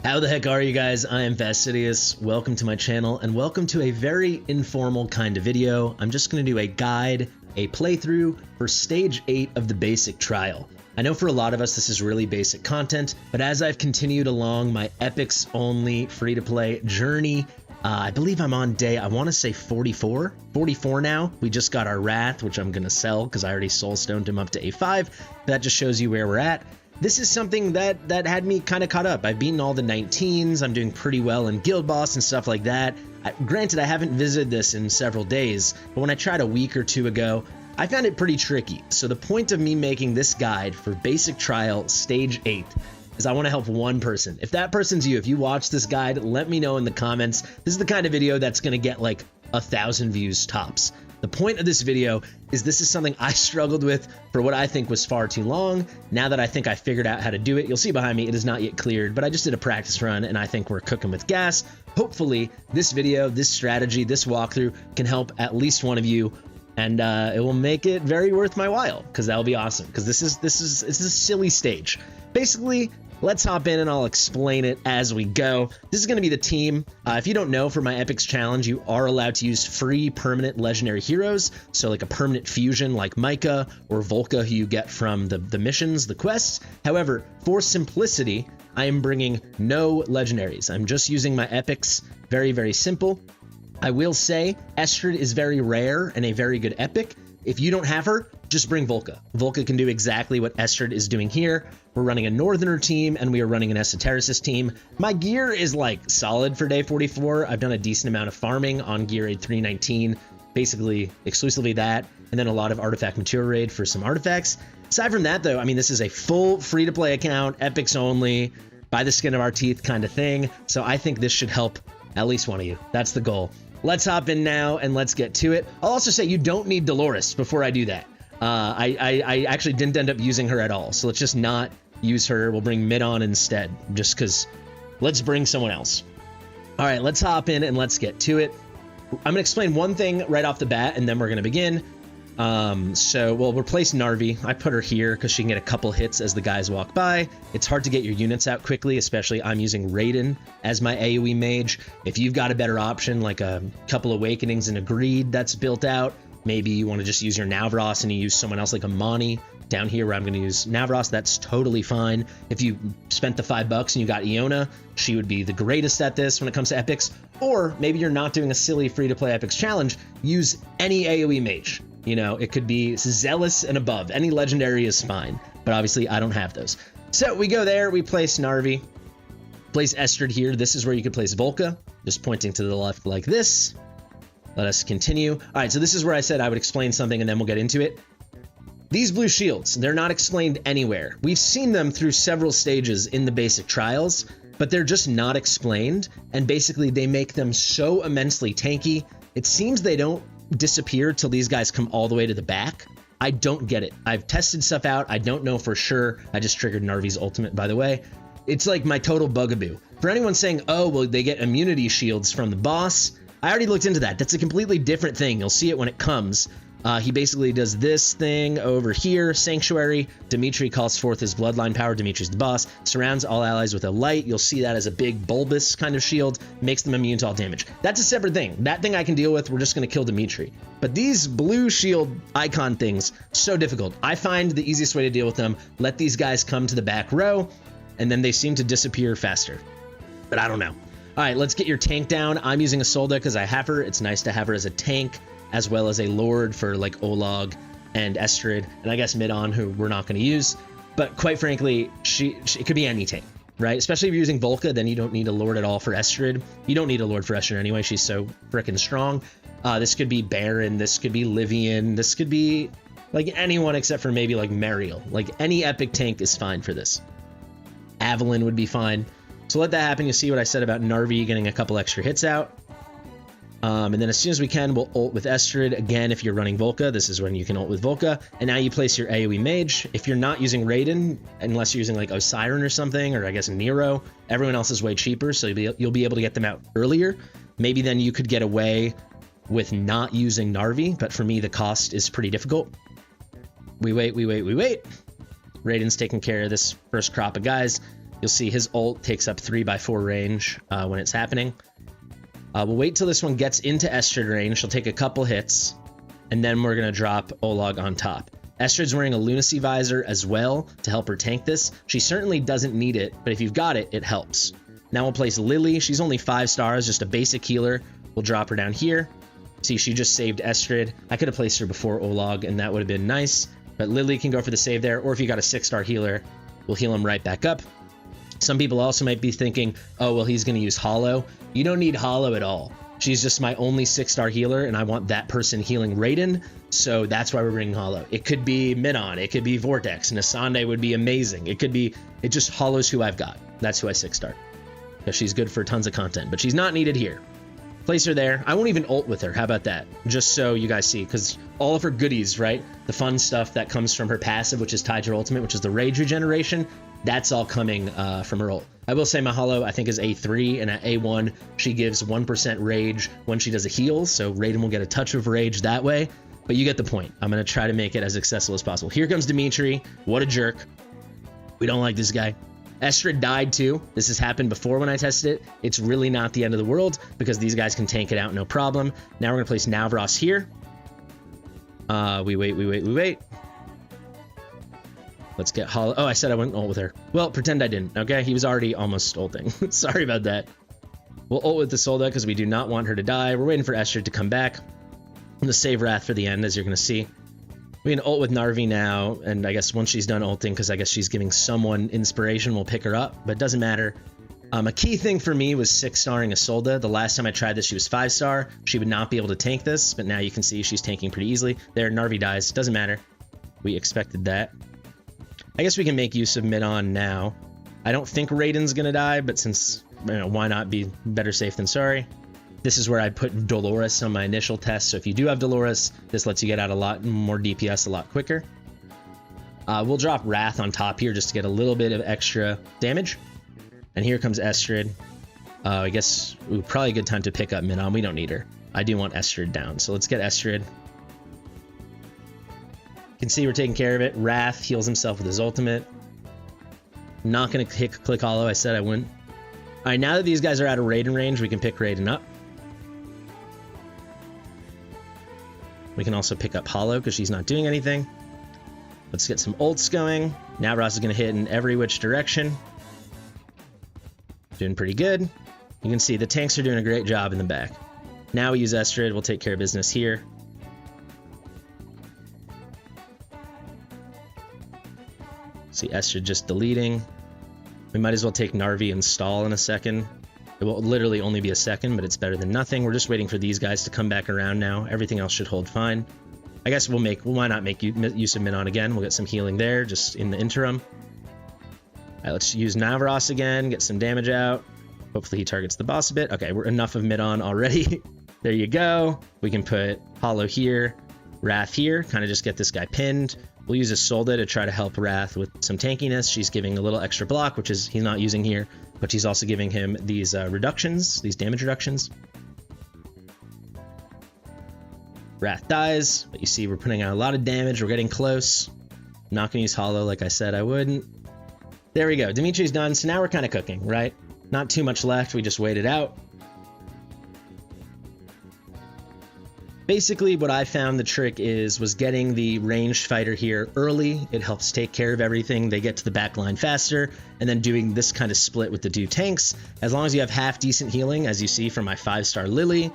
How the heck are you guys? I am Fastidious. Welcome to my channel and welcome to a very informal kind of video. I'm just going to do a guide, a playthrough for stage 8 of the basic trial. I know for a lot of us this is really basic content, but as I've continued along my epics only free-to-play journey, I believe I'm on day, I want to say 44 now. We just got our Wrath, which I'm going to sell because I already soulstoned him up to A5. That just shows you where we're at. This is something that had me kind of caught up. I've beaten all the 19s. I'm doing pretty well in Guild Boss and stuff like that. Granted, I haven't visited this in several days, but when I tried a week or two ago, I found it pretty tricky. So the point of me making this guide for Basic Trial Stage 8 is I want to help one person. If that person's you, if you watch this guide, let me know in the comments. This is the kind of video that's going to get like 1,000 views tops. The point of this video is this is something I struggled with for what I think was far too long. Now that I think I figured out how to do it, you'll see behind me, it is not yet cleared, but I just did a practice run and I think we're cooking with gas. Hopefully this video, this strategy, this walkthrough can help at least one of you, and it will make it very worth my while, because that'll be awesome, because this is a silly stage. Basically, let's hop in and I'll explain it as we go. This is going to be the team. If you don't know, for my Epics Challenge, you are allowed to use free permanent legendary heroes. So like a permanent fusion like Micah or Volca, who you get from the missions, the quests. However, for simplicity, I am bringing no legendaries. I'm just using my Epics. Very, very simple. I will say Estrid is very rare and a very good epic. If you don't have her, just bring Volca. Volca can do exactly what Estrid is doing here. We're running a Northerner team and we are running an Esotericist team. My gear is like solid for day 44. I've done a decent amount of farming on gear raid 319, basically exclusively that, and then a lot of artifact material raid for some artifacts. Aside from that though, I mean, this is a full free-to-play account, epics only, by the skin of our teeth kind of thing. So I think this should help at least one of you. That's the goal. Let's hop in now and let's get to it. I'll also say you don't need Dolores before I do that. I actually didn't end up using her at all, so let's just not use her. We'll bring Mid on instead, just because let's bring someone else. All right, let's hop in and let's get to it. I'm going to explain one thing right off the bat, and then we're going to begin. So we'll replace Narvi. I put her here because she can get a couple hits as the guys walk by. It's hard to get your units out quickly, especially I'm using Raiden as my AoE mage. If you've got a better option, like a couple Awakenings and a Greed that's built out, maybe you want to just use your Navros and you use someone else like a Mani down here where I'm going to use Navros, that's totally fine. If you spent the $5 and you got Iona, she would be the greatest at this when it comes to epics. Or maybe you're not doing a silly free-to-play epics challenge, use any AoE mage. You know, it could be Zealous and above. Any legendary is fine, but obviously I don't have those. So we go there, we place Narvi, place Estrid here. This is where you could place Volca, just pointing to the left like this. Let us continue. All right, so this is where I said I would explain something and then we'll get into it. These blue shields, they're not explained anywhere. We've seen them through several stages in the basic trials, but they're just not explained, and basically they make them so immensely tanky. It seems they don't disappear till these guys come all the way to the back. I don't get it. I've tested stuff out. I don't know for sure. I just triggered Narvi's ultimate, by the way. It's like my total bugaboo. For anyone saying, oh, well, they get immunity shields from the boss, I already looked into that. That's a completely different thing. You'll see it when it comes. He basically does this thing over here, Sanctuary. Dimitri calls forth his bloodline power. Dimitri's the boss. Surrounds all allies with a light. You'll see that as a big bulbous kind of shield. Makes them immune to all damage. That's a separate thing. That thing I can deal with. We're just going to kill Dimitri. But these blue shield icon things, so difficult. I find the easiest way to deal with them, let these guys come to the back row, and then they seem to disappear faster. But I don't know. All right, let's get your tank down. I'm using a Solda because I have her. It's nice to have her as a tank, as well as a Lord for like Olog and Estrid, and I guess Midon, who we're not going to use. But quite frankly, it could be any tank, right? Especially if you're using Volca, then you don't need a Lord at all for Estrid. You don't need a Lord for Estrid anyway. She's so frickin' strong. This could be Baron. This could be Livian. This could be like anyone except for maybe like Mariel. Like any epic tank is fine for this. Avalyn would be fine. So let that happen. You'll see what I said about Narvi getting a couple extra hits out. And then as soon as we can, we'll ult with Estrid. Again, if you're running Volca, this is when you can ult with Volca. And now you place your AoE mage. If you're not using Raiden, unless you're using like Osiren or something, or I guess Nero, everyone else is way cheaper, so you'll be able to get them out earlier. Maybe then you could get away with not using Narvi, but for me, the cost is pretty difficult. We wait. Raiden's taking care of this first crop of guys. You'll see his ult takes up 3x4 range when it's happening. We'll wait till this one gets into Estrid range. She'll take a couple hits, and then we're going to drop Olog on top. Estrid's wearing a Lunacy Visor as well to help her tank this. She certainly doesn't need it, but if you've got it, it helps. Now we'll place Lily. She's only 5 stars, just a basic healer. We'll drop her down here. See, she just saved Estrid. I could have placed her before Olog, and that would have been nice, but Lily can go for the save there, or if you got a 6-star healer, we'll heal him right back up. Some people also might be thinking, oh, well, he's going to use Hollow. You don't need Hollow at all. She's just my only 6-star healer, and I want that person healing Raiden, so that's why we're bringing Hollow. It could be Midon, it could be Vortex, and Asande would be amazing. It just Hollow's who I've got. That's who I 6-star. Because she's good for tons of content, but she's not needed here. Place her there. I won't even ult with her. How about that? Just so you guys see, because all of her goodies, right? The fun stuff that comes from her passive, which is tied to her ultimate, which is the rage regeneration, that's all coming from her ult. I will say my Hollow, I think, is A3, and at A1, she gives 1% rage when she does a heal, so Raiden will get a touch of rage that way, but you get the point. I'm going to try to make it as accessible as possible. Here comes Dimitri. What a jerk. We don't like this guy. Estrid died too. This has happened before when I tested it. It's really not the end of the world because these guys can tank it out no problem. Now we're going to place Navros here. We wait. Let's get Hollow. Oh, I said I wouldn't ult with her. Well, pretend I didn't, okay? He was already almost ulting. Sorry about that. We'll ult with the Solda because we do not want her to die. We're waiting for Estrid to come back. I'm going to save Wrath for the end, as you're going to see. We can ult with Narvi now, and I guess once she's done ulting, because I guess she's giving someone inspiration, we'll pick her up, but it doesn't matter. A key thing for me was 6-starring Isolde. The last time I tried this, she was 5-star. She would not be able to tank this, but now you can see she's tanking pretty easily. There, Narvi dies. Doesn't matter. We expected that. I guess we can make use of Midon now. I don't think Raiden's going to die, but since, why not be better safe than sorry? This is where I put Dolores on my initial test, so if you do have Dolores, this lets you get out a lot more DPS a lot quicker. We'll drop Wrath on top here just to get a little bit of extra damage. And here comes Estrid. I guess probably a good time to pick up Midon. We don't need her. I do want Estrid down, so let's get Estrid. You can see we're taking care of it. Wrath heals himself with his ultimate. Not going to click Hollow. I said I wouldn't. All right, now that these guys are out of Raiden range, we can pick Raiden up. We can also pick up Hollow because she's not doing anything. Let's get some ults going. Navros is going to hit in every which direction. Doing pretty good. You can see the tanks are doing a great job in the back. Now we use Estrid. We'll take care of business here. See Estrid just deleting. We might as well take Narvi and stall in a second. It will literally only be a second, but it's better than nothing. We're just waiting for these guys to come back around now. Everything else should hold fine. I guess why not make use of Midon again? We'll get some healing there just in the interim. All right, let's use Navros again, get some damage out. Hopefully he targets the boss a bit. Okay, we're enough of Midon already. There you go. We can put Hollow here, Wrath here, kind of just get this guy pinned. We'll use Isolde to try to help Wrath with some tankiness. She's giving a little extra block, which is he's not using here, but she's also giving him these reductions, these damage reductions. Wrath dies, but you see we're putting out a lot of damage. We're getting close. I'm not going to use Hollow like I said I wouldn't. There we go. Dimitri's done, so now we're kind of cooking, right? Not too much left. We just wait it out. Basically, what I found the trick was getting the ranged fighter here early. It helps take care of everything. They get to the back line faster, and then doing this kind of split with the two tanks. As long as you have half decent healing, as you see from my 5-star Lily,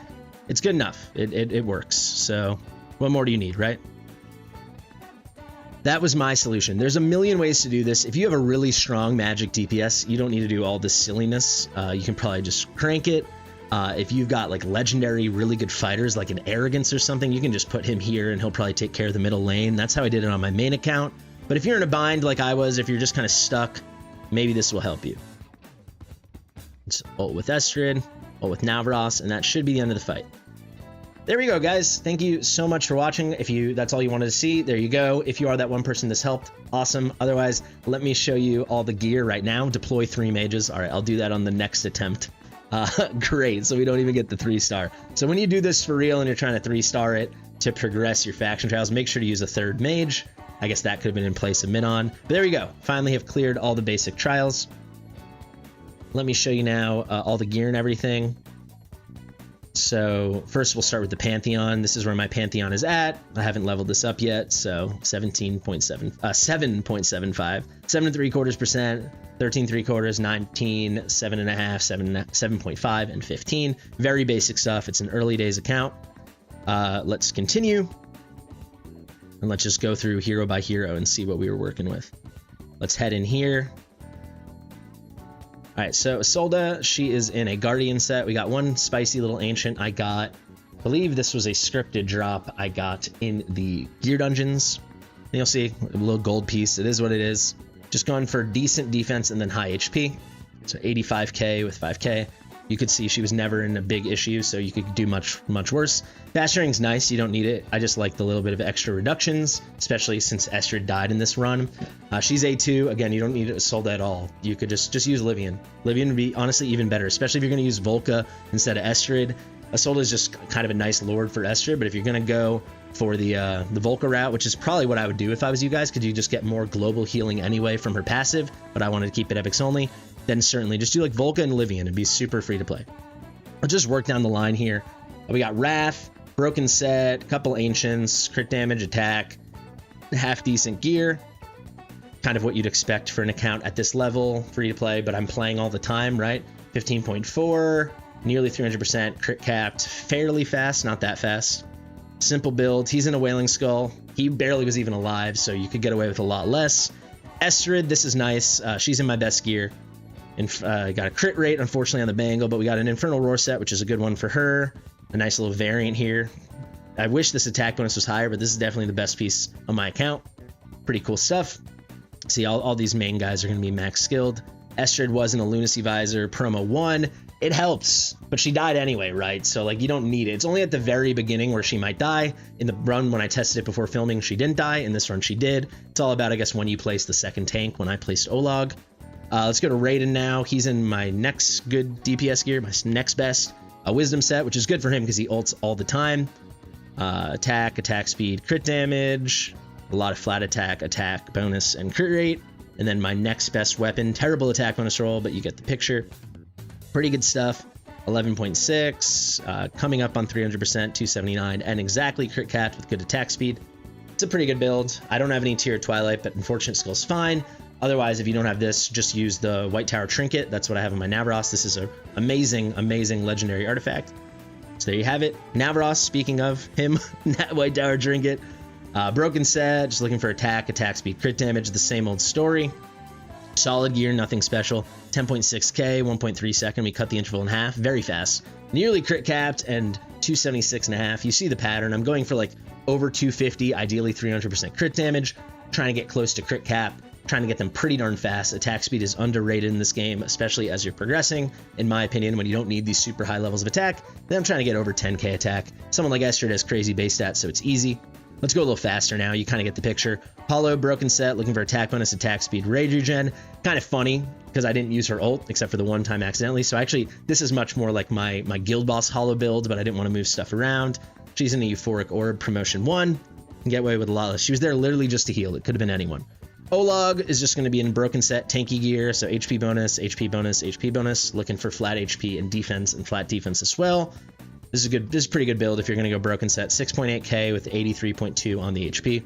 it's good enough. It works. So what more do you need, right? That was my solution. There's a million ways to do this. If you have a really strong magic DPS, you don't need to do all this silliness. You can probably just crank it. If you've got like legendary, really good fighters like an Arrogance or something, you can just put him here and he'll probably take care of the middle lane. That's how I did it on my main account. But if you're in a bind like I was, if you're just kind of stuck, maybe this will help you. Let's ult with Estrid, ult with Navros, and that should be the end of the fight. There we go, guys. Thank you so much for watching. If that's all you wanted to see, there you go. If you are that one person this helped, awesome. Otherwise, let me show you all the gear right now. Deploy 3 mages. All right, I'll do that on the next attempt. Great, so we don't even get the 3-star. So when you do this for real and you're trying to 3-star it to progress your faction trials, make sure to use a 3rd mage. I guess that could have been in place of Midon. But there we go. Finally have cleared all the basic trials. let me show you now all the gear and everything. So first we'll start with the Pantheon. This is where my Pantheon is at. I haven't leveled this up yet, so 7.75, 7 3/4%, 13 3/4, 19, 7.5, 7.5, and 15. Very basic stuff. It's an early days account. Let's continue. And let's just go through hero by hero and see what we were working with. Let's head in here. All right, so Isolde, she is in a Guardian set. We got one spicy little ancient I got. I believe this was a scripted drop I got in the gear dungeons. And you'll see a little gold piece. It is what it is. Just going for decent defense and then high HP. So 85k with 5k. You could see she was never in a big issue, so you could do much worse. Fast Ring's nice, you don't need it. I just like the little bit of extra reductions, especially since Estrid died in this run. She's A2, again, you don't need Isolde at all. You could just use Livian. Livian would be honestly even better, especially if you're going to use Volca instead of Estrid. Isolde is just kind of a nice lord for Estrid, but if you're going to go for the Volca route, which is probably what I would do if I was you guys, because you just get more global healing anyway from her passive, but I wanted to keep it epics only, then certainly just do like Volca and Livian and be super free to play. I'll just work down the line here. We got Wrath, Broken Set, a couple Ancients, crit damage, attack, half decent gear. Kind of what you'd expect for an account at this level, free to play, but I'm playing all the time, right? 15.4, nearly 300%, crit capped, fairly fast, not that fast. Simple build. He's in a Wailing Skull. He barely was even alive, so you could get away with a lot less. Estrid, this is nice. She's in my best gear. And got a crit rate, unfortunately, on the Bangle, but we got an Infernal Roar set, which is a good one for her. A nice little variant here. I wish this attack bonus was higher, but this is definitely the best piece on my account. Pretty cool stuff. See, all these main guys are going to be max skilled. Estrid was in a Lunacy Visor, promo 1. It helps, but she died anyway, right? So, like, you don't need it. It's only at the very beginning where she might die. In the run, when I tested it before filming, she didn't die. In this run, she did. It's all about, I guess, when you place the second tank, when I placed Olog. Let's go to Raiden now. He's in my next good DPS gear, my next best. A Wisdom set, which is good for him because he ults all the time. Attack speed, crit damage, a lot of flat attack bonus, and crit rate. And then my next best weapon, terrible attack bonus roll, but you get the picture. Pretty good stuff. 11.6, coming up on 300%, 279, and exactly crit capped with good attack speed. It's a pretty good build. I don't have any tier Twilight, but Unfortunate Skill's fine. Otherwise, if you don't have this, just use the White Tower Trinket. That's what I have in my Navros. This is an amazing legendary artifact. So there you have it. Navros, speaking of him, White Tower Trinket. Broken Set, just looking for attack speed, crit damage, the same old story. Solid gear, nothing special. 10.6k, 1.3 second. We cut the interval in half, very fast. Nearly crit capped and 276.5. You see the pattern. I'm going for like over 250, ideally 300% crit damage. Trying to get close to crit cap. Trying to get them pretty darn fast. Attack speed is underrated in this game, especially as you're progressing. In my opinion, when you don't need these super high levels of attack, then I'm trying to get over 10k attack. Someone like Estrid has crazy base stats, so it's easy. Let's go a little faster now. You kind of get the picture. Hollow, Broken Set, looking for attack bonus, attack speed, rage regen. Kind of funny because I didn't use her ult except for the one time accidentally. So actually, this is much more like my guild boss Hollow build, but I didn't want to move stuff around. She's in a Euphoric Orb, promotion 1. Can get away with a lot less. She was there literally just to heal. It could have been anyone. Olog is just going to be in Broken Set, tanky gear, so HP bonus, HP bonus, HP bonus. Looking for flat HP and defense and flat defense as well. This is a pretty good build if you're going to go Broken Set. 6.8k with 83.2 on the HP.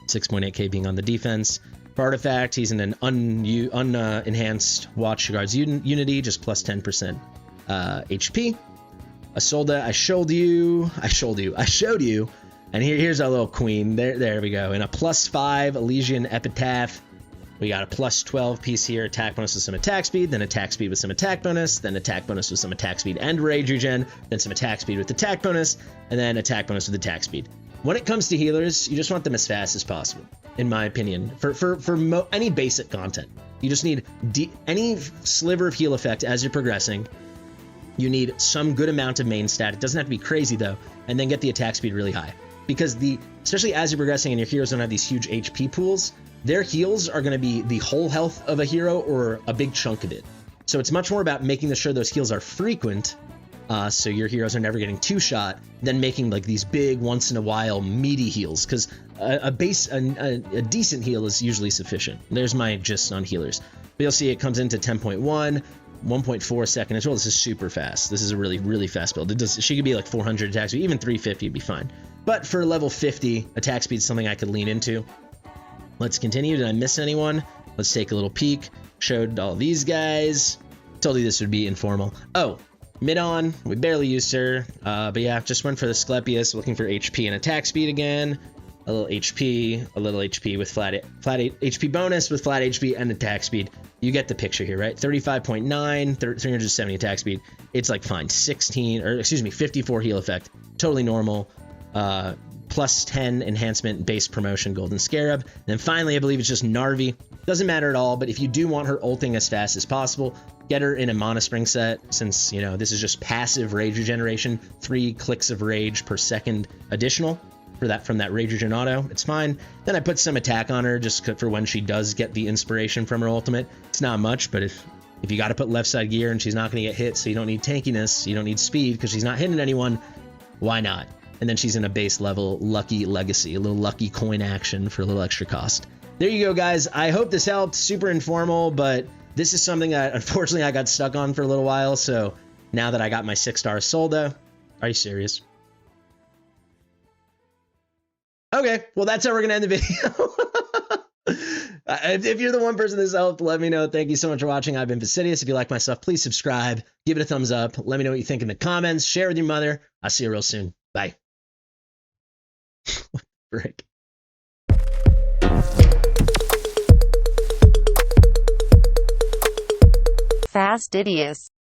6.8k being on the defense. For Artifact, he's in an unenhanced Watch Guards Unity, just plus 10% HP. Isolde, I showed you. And here's our little queen. There we go. And a plus 5 Elysian Epitaph. We got a plus 12 piece here. Attack bonus with some attack speed, then attack speed with some attack bonus, then attack bonus with some attack speed and rage regen, then some attack speed with attack bonus, and then attack bonus with attack speed. When it comes to healers, you just want them as fast as possible, in my opinion. For any basic content, you just need any sliver of heal effect as you're progressing. You need some good amount of main stat. It doesn't have to be crazy though, and then get the attack speed really high. Because especially as you're progressing and your heroes don't have these huge HP pools, their heals are going to be the whole health of a hero or a big chunk of it. So it's much more about making sure those heals are frequent, so your heroes are never getting two-shot, than making like these big once in a while meaty heals. Because a decent heal is usually sufficient. There's my gist on healers. But you'll see it comes into 10.1. 1.4 second as well. This is super fast. This is a really, really fast build. She could be like 400 attack speed, even 350 would be fine. But for level 50, attack speed is something I could lean into. Let's continue. Did I miss anyone? Let's take a little peek. Showed all these guys. Told you this would be informal. Oh, mid-on. We barely used her. But yeah, just went for the Asclepius, looking for HP and attack speed again. A little HP with flat HP bonus with flat HP and attack speed. You get the picture here, right? 35.9, 370 attack speed. It's like fine. 54 heal effect. Totally normal. Plus 10 enhancement, base promotion, golden scarab. And then finally, I believe it's just Narvi. Doesn't matter at all, but if you do want her ulting as fast as possible, get her in a Mana Spring set, since, you know, this is just passive rage regeneration, 3 clicks of rage per second additional for that from that rage regen auto. It's fine. Then I put some attack on her just for when she does get the inspiration from her ultimate. It's not much, but if you got to put left side gear and she's not going to get hit, so you don't need tankiness, you don't need speed because she's not hitting anyone, why not? And then she's in a base level lucky legacy, a little lucky coin action for a little extra cost. There you go, guys. I hope this helped. Super informal, but this is something that unfortunately I got stuck on for a little while. So now that I got my 6-star Solda, are you serious? Okay, well, that's how we're gonna end the video. If you're the one person this helped, let me know. Thank you so much for watching. I've been Fastidious. If you like my stuff, please subscribe, give it a thumbs up. Let me know what you think in the comments. Share with your mother. I'll see you real soon. Bye. What the frick? Fastidious.